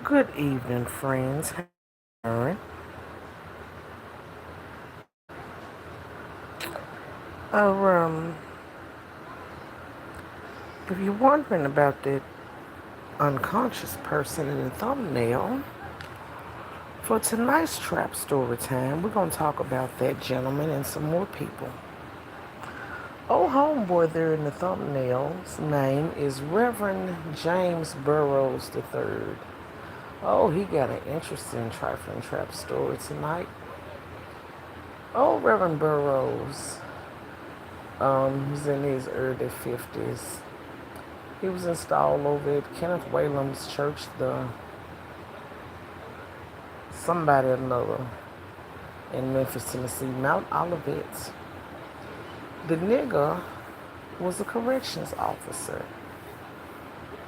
Good evening, friends. Aaron. Uh, um, if you're wondering about that unconscious person in the thumbnail, for tonight's trap story time, we're going to talk about that gentleman and some more people. Old homeboy there in the thumbnail's name is Reverend James Burroughs III. Oh, he got an interesting trifling trap story tonight. Old Reverend Burroughs, he's in his early 50s. He was installed over at Kenneth Whalem's church, the somebody or another, in Memphis, Tennessee, Mount Olivet. The nigga was a corrections officer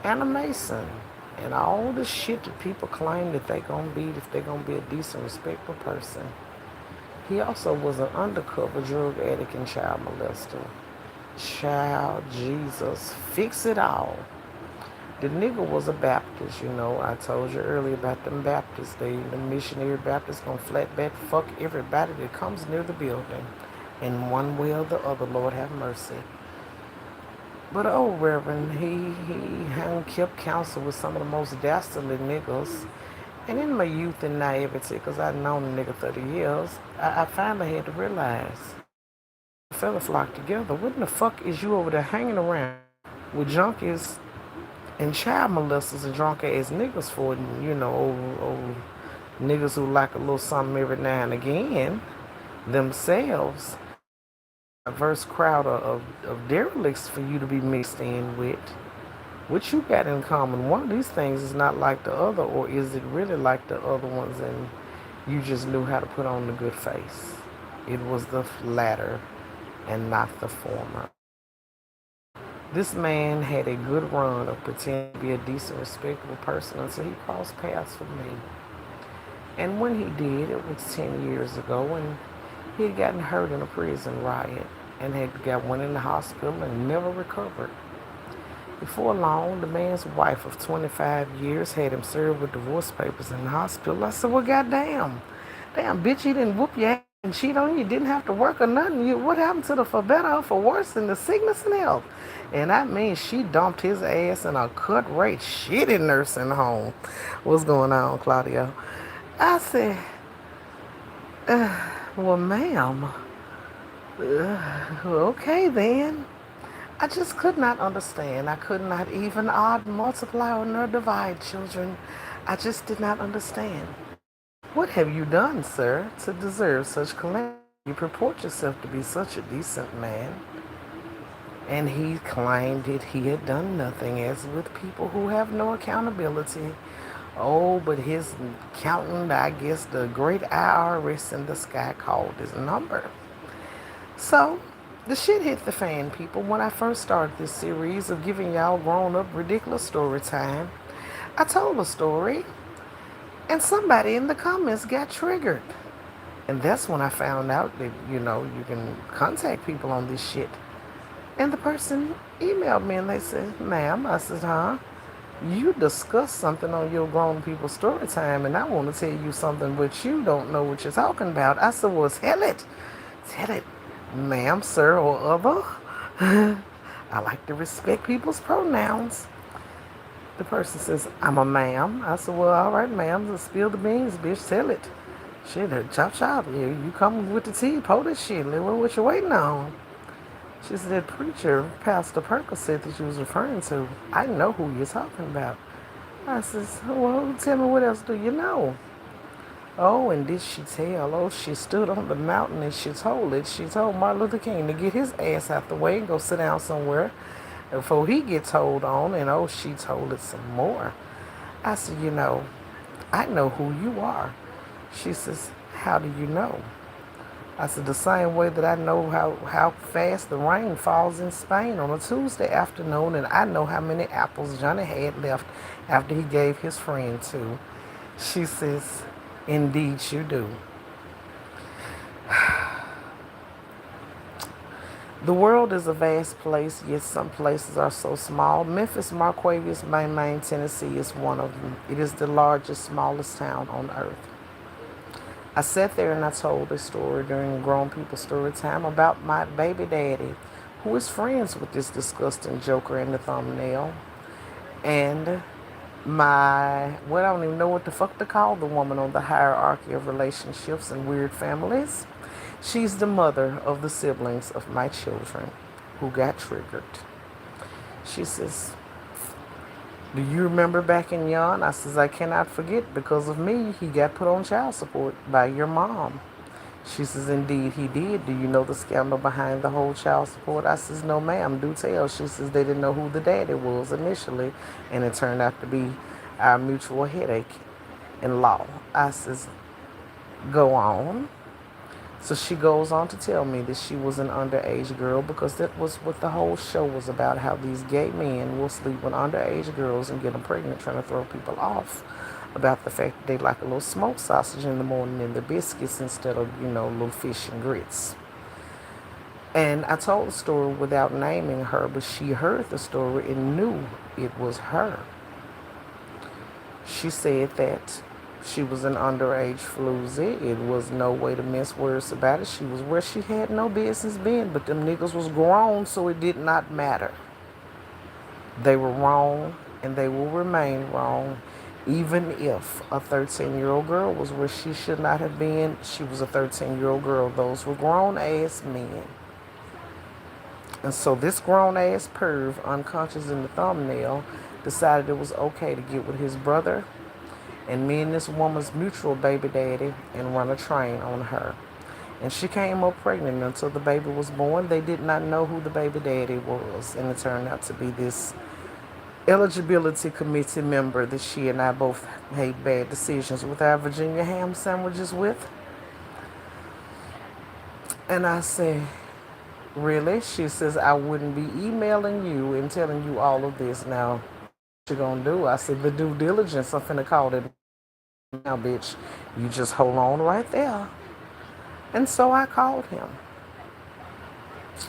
and a mason. And all the shit that people claim that they gonna be if they gonna be a decent, respectful person. He also was an undercover drug addict and child molester. Child Jesus, fix it all. The nigga was a Baptist, you know. I told you earlier about them Baptists. The missionary Baptists gonna flat back fuck everybody that comes near the building. In one way or the other, Lord have mercy. But old Reverend, he kept counsel with some of the most dastardly niggas. And in my youth and naivety, because I'd known the nigga 30 years, I finally had to realize, the fella flock together. What in the fuck is you over there hanging around with junkies and child molesters and drunk ass niggas for, old niggas who like a little something every now and again themselves, a diverse crowd of derelicts for you to be mixed in with. What you got in common? One of these things is not like the other, or is it really like the other ones and you just knew how to put on the good face? It was the latter and not the former. This man had a good run of pretending to be a decent, respectable person until he crossed paths with me. And when he did, it was 10 years ago, and he had gotten hurt in a prison riot and went in the hospital and never recovered. Before long, the man's wife of 25 years had him served with divorce papers in the hospital. I said, well, goddamn. Damn, bitch, he didn't whoop your ass and cheat on you. Didn't have to work or nothing. What happened to the for better or for worse in the sickness and health? And I mean, she dumped his ass in a cut rate shitty nursing home. What's going on, Claudio? I said, well, ma'am, okay then. I just could not understand. I could not even odd, multiply, or nor divide children. I just did not understand. What have you done, sir, to deserve such calamity? You purport yourself to be such a decent man. And he claimed that he had done nothing, as with people who have no accountability. Oh, but his accountant, I guess the great IRS in the sky, called his number. So, the shit hit the fan, people. When I first started this series of giving y'all grown-up ridiculous story time, I told a story, and somebody in the comments got triggered. And that's when I found out that, you can contact people on this shit. And the person emailed me and they said, ma'am, I said, huh? You discussed something on your grown people story time, and I want to tell you something but you don't know what you're talking about. I said, well, tell it. Tell it, ma'am, sir, or other. I like to respect people's pronouns. The person says, I'm a ma'am. I said, well, all right, ma'am, just spill the beans, bitch, tell it. Shit, chop chop. You come with the tea, pour this shit. What you waiting on? She said, that preacher, Pastor Percocet that you was referring to, I know who you're talking about. I says, well, tell me what else do you know? Oh, and did she tell? Oh, she stood on the mountain and she told it. She told Martin Luther King to get his ass out the way and go sit down somewhere before he gets hold on. And oh, she told it some more. I said, I know who you are. She says, how do you know? I said, the same way that I know how fast the rain falls in Spain on a Tuesday afternoon, and I know how many apples Johnny had left after he gave his friend two. She says, indeed you do. The world is a vast place, yet some places are so small. Memphis, Marquavius, Maine, Tennessee is one of them. It is the largest, smallest town on earth. I sat there and I told a story during grown people story time about my baby daddy, who is friends with this disgusting joker in the thumbnail. And well, I don't even know what the fuck to call the woman on the hierarchy of relationships and weird families. She's the mother of the siblings of my children who got triggered. She says, "Do you remember back in yon?" I says, "I cannot forget. Because of me, he got put on child support by your mom." She says, "Indeed, he did. Do you know the scandal behind the whole child support?" I says, "No, ma'am, do tell." She says, "They didn't know who the daddy was initially, and it turned out to be our mutual headache in law." I says, "Go on." So she goes on to tell me that she was an underage girl, because that was what the whole show was about, how these gay men will sleep with underage girls and get them pregnant, trying to throw people off about the fact that they like a little smoked sausage in the morning in the biscuits instead of, little fish and grits. And I told the story without naming her, but she heard the story and knew it was her. She said that she was an underage floozy. It was no way to mince words about it. She was where she had no business being, but them niggas was grown, so it did not matter. They were wrong, and they will remain wrong. Even if a 13-year-old girl was where she should not have been, she was a 13-year-old girl. Those were grown-ass men. And so this grown-ass perv, unconscious in the thumbnail, decided it was okay to get with his brother and me and this woman's mutual baby daddy and run a train on her. And she came up pregnant. Until the baby was born, they did not know who the baby daddy was. And it turned out to be this eligibility committee member that she and I both made bad decisions with our Virginia ham sandwiches with. And I say, "Really?" She says, "I wouldn't be emailing you and telling you all of this now. What you gonna do?" I said, "The due diligence, I'm finna call it now, bitch. You just hold on right there." And so I called him.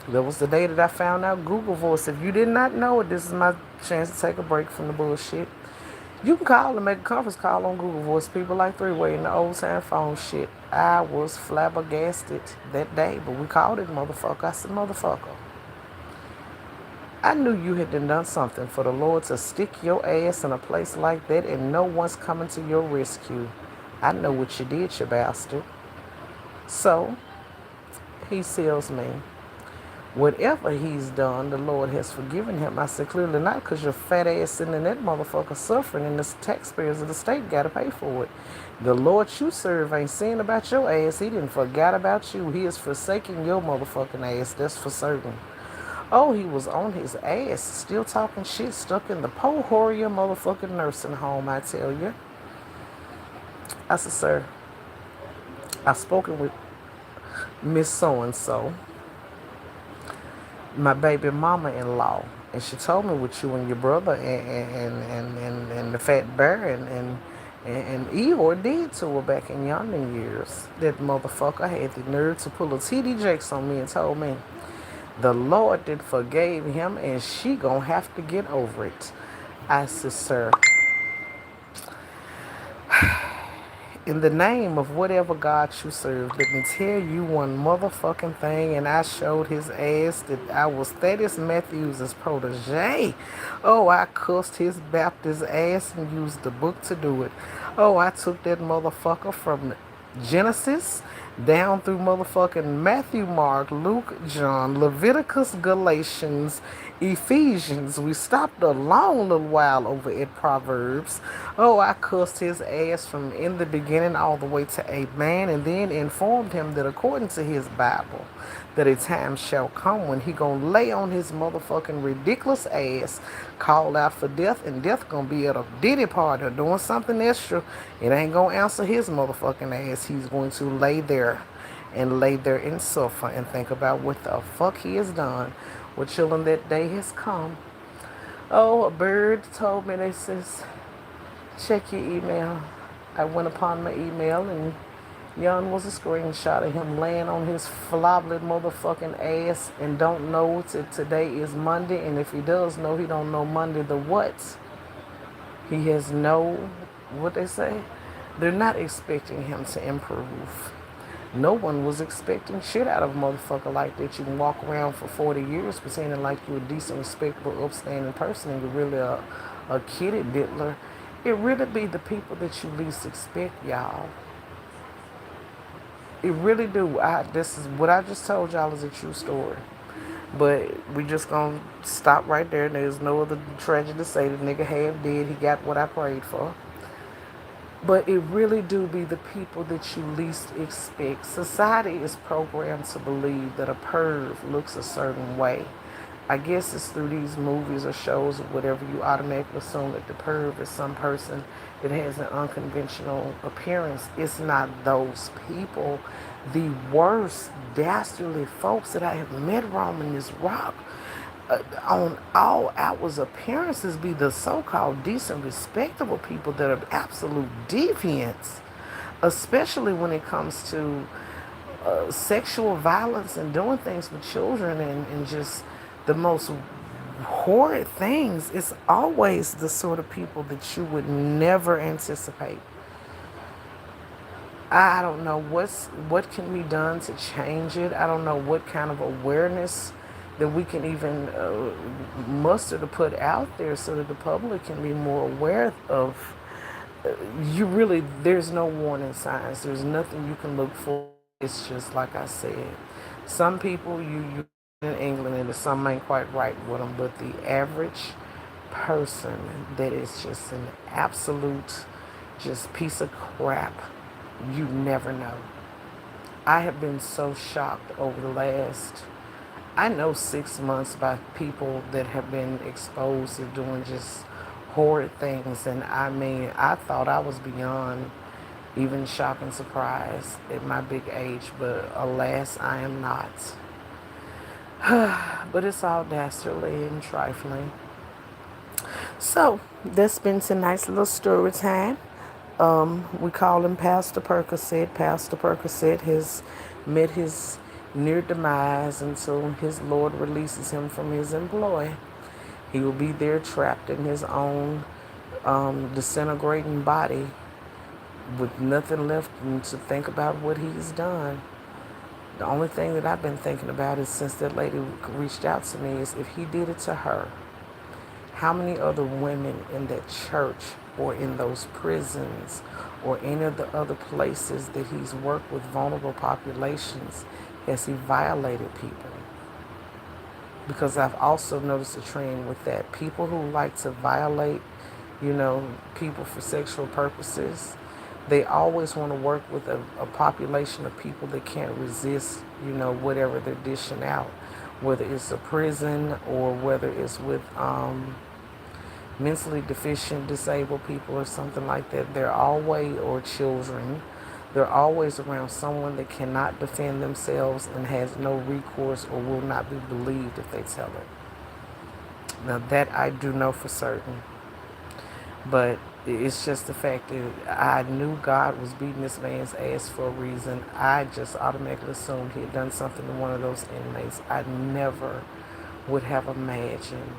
That was the day that I found out Google Voice. If you did not know it, this is my chance to take a break from the bullshit. You can call and make a conference call on Google Voice. People like three-way in the old time phone shit. I was flabbergasted that day, but we called it, motherfucker. I said, "Motherfucker, I knew you had done something for the Lord to stick your ass in a place like that and no one's coming to your rescue. I know what you did, you bastard." So he tells me, whatever he's done, the Lord has forgiven him. I said, "Clearly not, because your fat ass sitting in that motherfucker suffering, and the taxpayers of the state got to pay for it. The Lord you serve ain't saying about your ass. He didn't forget about you. He is forsaking your motherfucking ass. That's for certain." Oh, he was on his ass, still talking shit, stuck in the Pohoria motherfucking nursing home, I tell you. I said, "Sir, I've spoken with Miss So-and-so, my baby mama-in-law, and she told me what you and your brother and the fat bear and Eeyore did to her back in yonder years. That motherfucker had the nerve to pull a TD Jakes on me and told me the Lord did forgave him and she gonna have to get over it." I said, "Sir, in the name of whatever God you serve, let me tell you one motherfucking thing." And I showed his ass that I was Thaddeus Matthews' protege. Oh, I cussed his Baptist ass and used the book to do it. Oh, I took that motherfucker from Genesis down through motherfucking Matthew, Mark, Luke, John, Leviticus, Galatians, Ephesians. We stopped a long little while over at Proverbs. Oh, I cussed his ass from in the beginning all the way to Amen, and then informed him that according to his Bible, that a time shall come when he gonna lay on his motherfucking ridiculous ass, call out for death, and death gonna be at a Diddy party or doing something extra. It ain't gonna answer his motherfucking ass. He's going to lay there and suffer and think about what the fuck he has done. We're chilling, that day has come. Oh, a bird told me, they says, "Check your email." I went upon my email and Young was a screenshot of him laying on his flobbly motherfucking ass and don't know that today is Monday. And if he does know, he don't know Monday the what. He has no, what they say? They're not expecting him to improve. No one was expecting shit out of a motherfucker like that. You can walk around for 40 years pretending like you're a decent, respectable, upstanding person and you're really a kitty diddler. It really be the people that you least expect, y'all. It really do. This is what I just told y'all is a true story. But we just gonna stop right there. There's no other tragedy to say. The nigga half dead. He got what I prayed for. But it really do be the people that you least expect. Society is programmed to believe that a perv looks a certain way. I guess it's through these movies or shows or whatever you automatically assume that the perv is some person that has an unconventional appearance. It's not those people. The worst dastardly folks that I have met roaming this rock on all outward appearances be the so-called decent, respectable people that are absolute deviants, especially when it comes to sexual violence and doing things with children and just the most horrid things. It's always the sort of people that you would never anticipate. I don't know what can be done to change it. I don't know what kind of awareness that we can even muster to put out there so that the public can be more aware of. You really, there's no warning signs. There's nothing you can look for. It's just like I said. Some people you in England and something ain't quite right with them, but the average person that is just an absolute just piece of crap, you never know. I have been so shocked over the last, I know 6 months by people that have been exposed to doing just horrid things. And I mean, I thought I was beyond even shock and surprise at my big age, but alas, I am not. But it's all dastardly and trifling. So, that's been tonight's little story time. We call him Pastor Percocet. Pastor Percocet has met his near demise until his Lord releases him from his employ. He will be there trapped in his own disintegrating body with nothing left to think about what he's done. The only thing that I've been thinking about is since that lady reached out to me is if he did it to her, how many other women in that church or in those prisons or any of the other places that he's worked with vulnerable populations has he violated people? Because I've also noticed a trend with that. People who like to violate, people for sexual purposes, they always want to work with a population of people that can't resist, whatever they're dishing out. Whether it's a prison or whether it's with mentally deficient, disabled people or something like that. They're always, or children, they're always around someone that cannot defend themselves and has no recourse or will not be believed if they tell it. Now that I do know for certain. But it's just the fact that I knew God was beating this man's ass for a reason. I just automatically assumed he had done something to one of those inmates. I never would have imagined.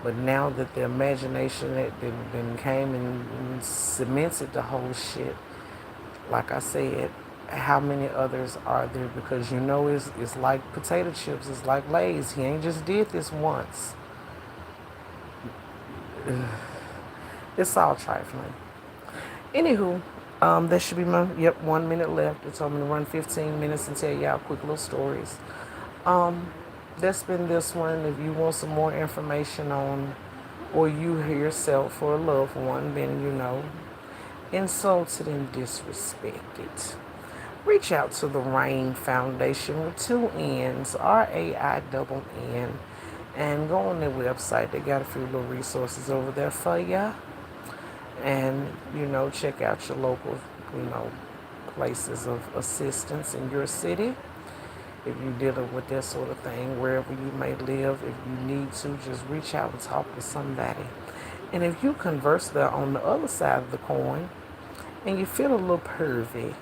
But now that the imagination that then came and cemented the whole shit, like I said, how many others are there? Because it's like potato chips, it's like Lay's. He ain't just did this once. It's all trifling. Anywho, that should be my 1 minute left. They told me to run 15 minutes and tell y'all quick little stories. That's been this one. If you want some more information on, or you yourself or a loved one been, insulted and disrespected, reach out to the RAIN Foundation with 2 N's, RAINN, and go on their website. They got a few little resources over there for ya. And, check out your local, places of assistance in your city. If you're dealing with that sort of thing, wherever you may live, if you need to, just reach out and talk to somebody. And if you converse there on the other side of the coin and you feel a little pervy,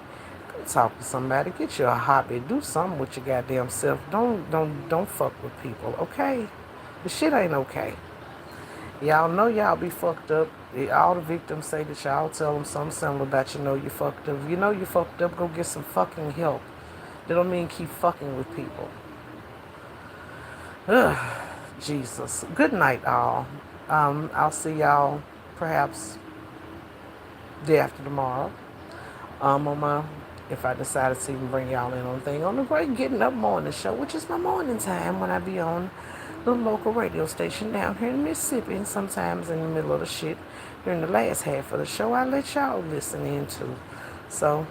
Talk to somebody. Get you a hobby. Do something with your goddamn self. Don't fuck with people, okay? The shit ain't okay. Y'all know y'all be fucked up. All the victims say that y'all tell them something similar about you know you fucked up. If you know you fucked up, go get some fucking help. That don't mean keep fucking with people. Ugh, Jesus. Good night, all. I'll see y'all perhaps day after tomorrow. On my, if I decided to even bring y'all in on the thing, on the Great Getting Up Morning Show, which is my morning time when I be on the local radio station down here in Mississippi, and sometimes in the middle of the shit during the last half of the show, I let y'all listen in too. So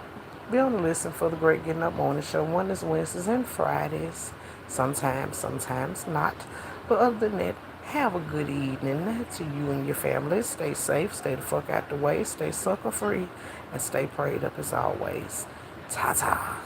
be on the listen for the Great Getting Up Morning Show. One is Wednesdays and Fridays. Sometimes not. But other than that, have a good evening to you and your family. Stay safe, stay the fuck out the way, stay sucker free, and stay prayed up as always. Ta-ta.